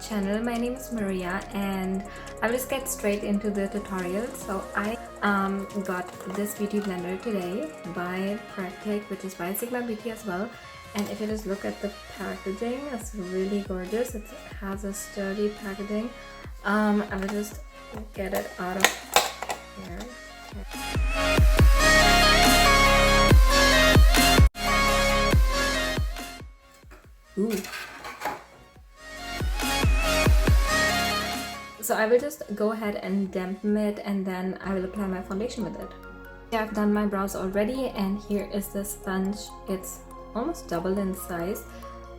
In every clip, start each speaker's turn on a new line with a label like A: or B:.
A: channel. My name is Maria and I'll just get straight into the tutorial. So I got this beauty blender today by Practk, which is by Sigmabeauty as well. And if you just look at the packaging, it's really gorgeous. It has a sturdy packaging. I will just get it out of here. Ooh. So I will just go ahead and dampen it and then I will apply my foundation with it. Yeah, I've done my brows already and here is the sponge. It's almost double in size.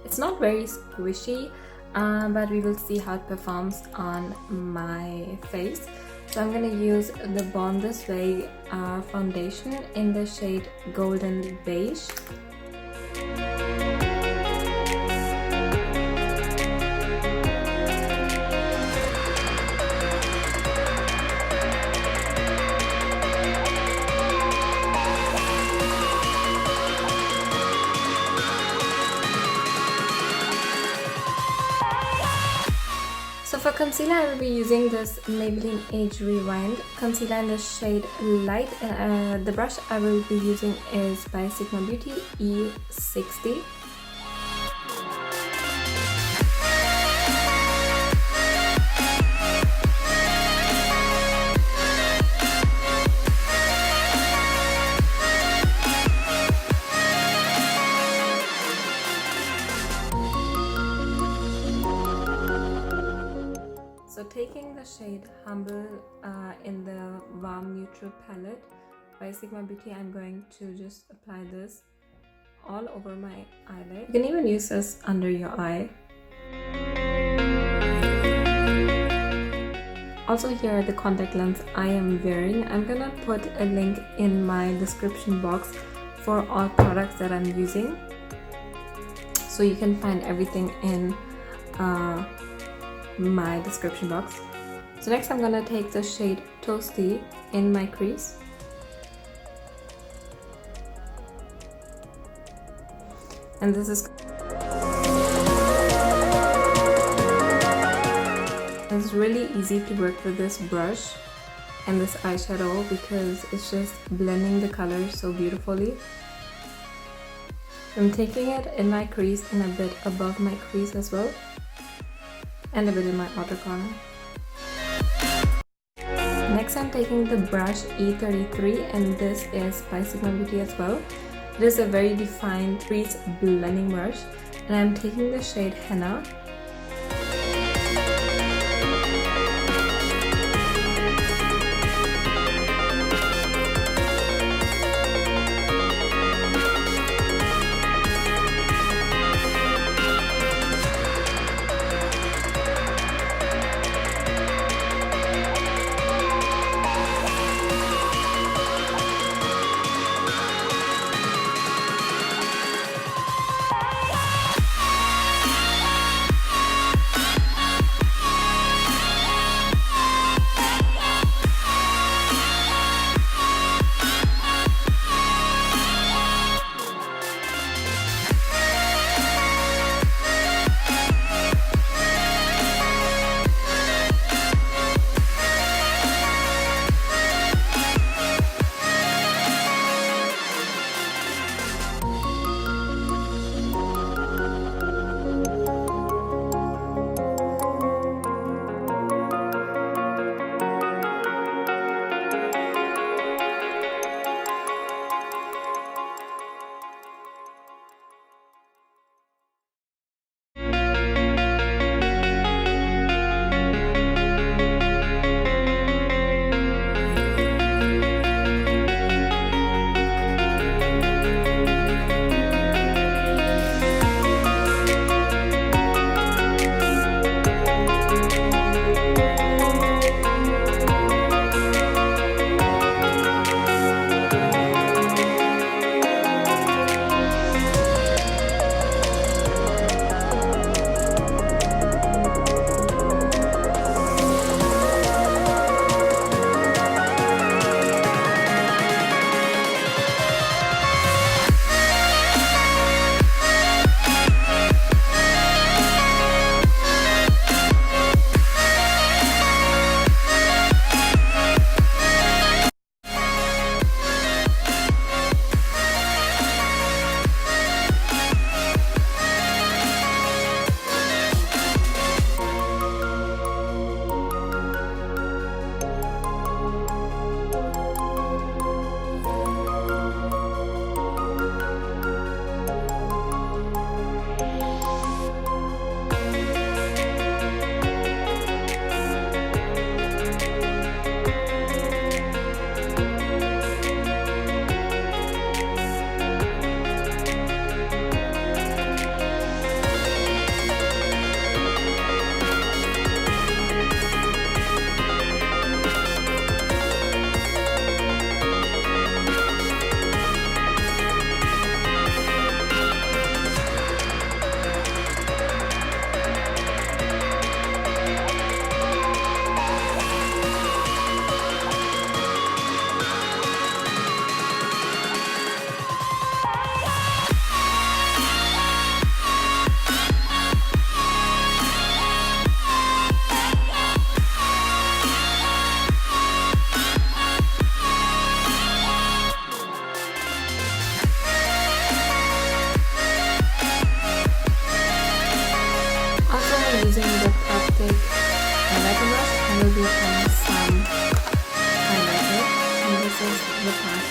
A: It's not very squishy, but we will see how it performs on my face. So I'm going to use the Born This Way foundation in the shade Golden Beige. So for concealer, I will be using this Maybelline Age Rewind concealer in the shade Light. The brush I will be using is by Sigmabeauty E60. So taking the shade Humble in the Warm Neutral palette by Sigmabeauty, I'm going to just apply this all over my eyelid. You can even use this under your eye. Also, here are the contact lens I am wearing. I'm gonna put a link in my description box for all products that I'm using, so you can find everything in my description box. So next I'm gonna take the shade Toasty in my crease. And it's really easy to work with this brush and this eyeshadow because it's just blending the colors so beautifully. I'm taking it in my crease and a bit above my crease as well, and a bit in my outer corner. Next I'm taking the brush E33 and this is by Sigmabeauty as well. It is a very defined crease blending brush and I'm taking the shade Henna.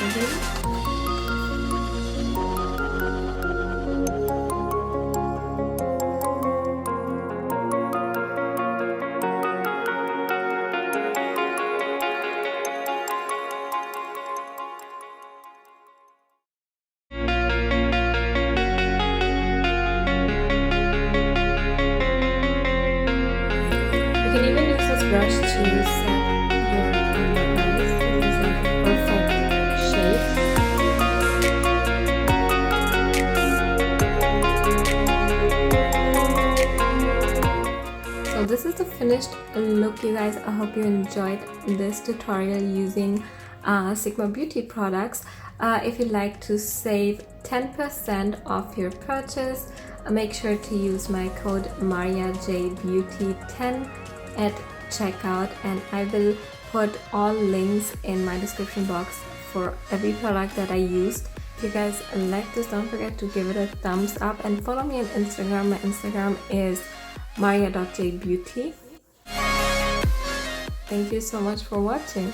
A: again. You can even use this brush to set your under eyes. This is like a perfect shape. So this is the finished look, you guys. I hope you enjoyed this tutorial using Sigmabeauty products. If you'd like to save 10% off your purchase, make sure to use my code Maria.Jbeauty 10 at checkout, and I will put all links in my description box for every product that I used. If you guys like this, don't forget to give it a thumbs up and follow me on Instagram. My Instagram is Maria.Jbeauty. Thank you so much for watching.